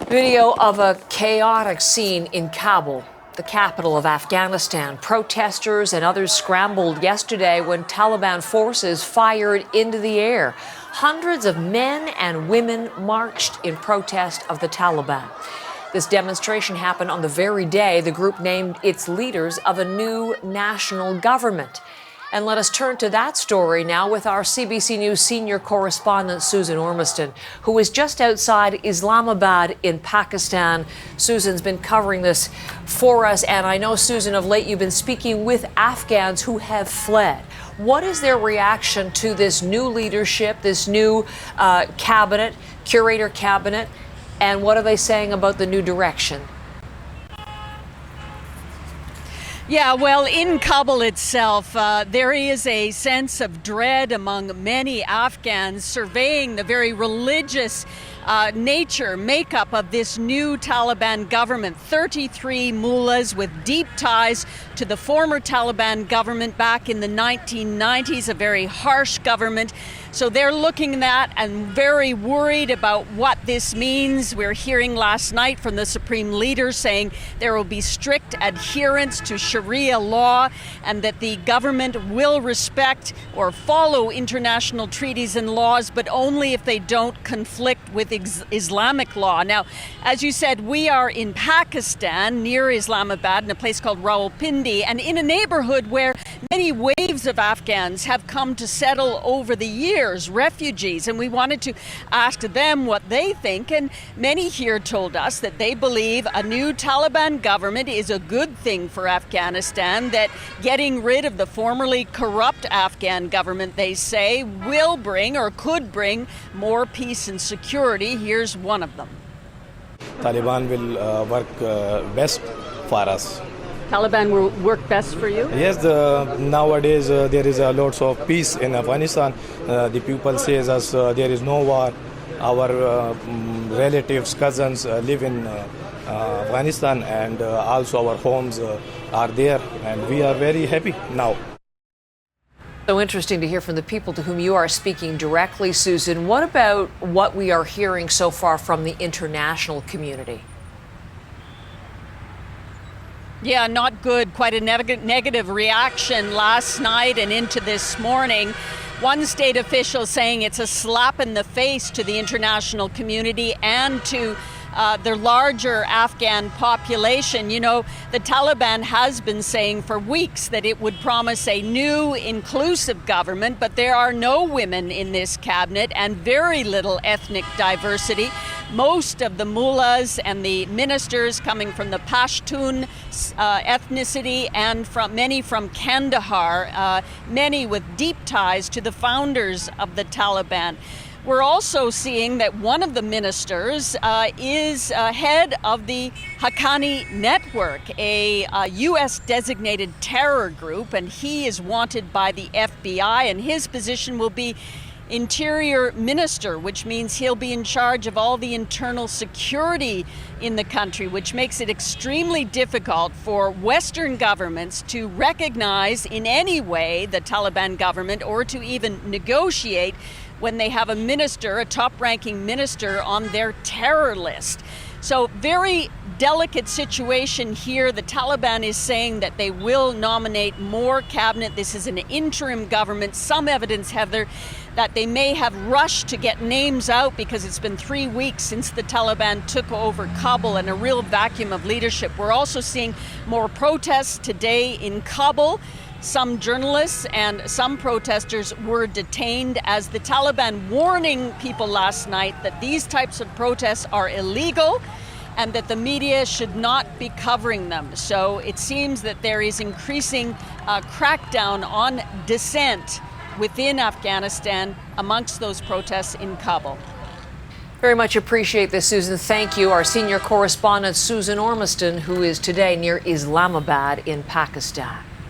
Video of a chaotic scene in Kabul, the capital of Afghanistan. Protesters and others scrambled yesterday when Taliban forces fired into the air. Hundreds of men and women marched in protest of the Taliban. This demonstration happened on the very day the group named its leaders of a new national government. And let us turn to that story now with our CBC News senior correspondent, Susan Ormiston, who is just outside Islamabad in Pakistan. Susan's been covering this for us, and I know, Susan, of late you've been speaking with Afghans who have fled. What is their reaction to this new leadership, this new cabinet, curator cabinet, and what are they saying about the new direction? Yeah, well, in Kabul itself, there is a sense of dread among many Afghans surveying the very religious makeup of this new Taliban government. 33 mullahs with deep ties to the former Taliban government back in the 1990s, a very harsh government. So they're looking at that and very worried about what this means. We're hearing last night from the Supreme Leader saying there will be strict adherence to Sharia law and that the government will respect or follow international treaties and laws, but only if they don't conflict with Islamic law. Now, as you said, we are in Pakistan, near Islamabad, in a place called Rawalpindi, and in a neighborhood where many waves of Afghans have come to settle over the years, refugees, and we wanted to ask them what they think. And many here told us that they believe a new Taliban government is a good thing for Afghanistan, that getting rid of the formerly corrupt Afghan government, they say, will bring or could bring more peace and security. Here's one of them. Taliban will work best for us. Taliban will work best for you? Yes, nowadays there is a lot of peace in Afghanistan. The people say us there is no war. Our relatives, cousins live in Afghanistan, and also our homes are there, and we are very happy now. So interesting to hear from the people to whom you are speaking directly, Susan. What about what we are hearing so far from the international community? Yeah, not good. Quite a negative reaction last night and into this morning. One state official saying it's a slap in the face to the international community and to the larger Afghan population. You know, the Taliban has been saying for weeks that it would promise a new inclusive government, but there are no women in this cabinet and very little ethnic diversity. Most of the mullahs and the ministers coming from the Pashtun ethnicity and many from Kandahar, many with deep ties to the founders of the Taliban. We're also seeing that one of the ministers is head of the Haqqani Network, a U.S. designated terror group, and he is wanted by the FBI, and his position will be Interior Minister, which means he'll be in charge of all the internal security in the country, which makes it extremely difficult for Western governments to recognize in any way the Taliban government or to even negotiate when they have a minister, a top-ranking minister, on their terror list. So very delicate situation here. The Taliban is saying that they will nominate more cabinet. This is an interim government. Some evidence, Heather, that they may have rushed to get names out because it's been 3 weeks since the Taliban took over Kabul and a real vacuum of leadership. We're also seeing more protests today in Kabul. Some journalists and some protesters were detained as the Taliban warning people last night that these types of protests are illegal and that the media should not be covering them. So it seems that there is increasing crackdown on dissent within Afghanistan amongst those protests in Kabul. Very much appreciate this, Susan. Thank you. Our senior correspondent, Susan Ormiston, who is today near Islamabad in Pakistan.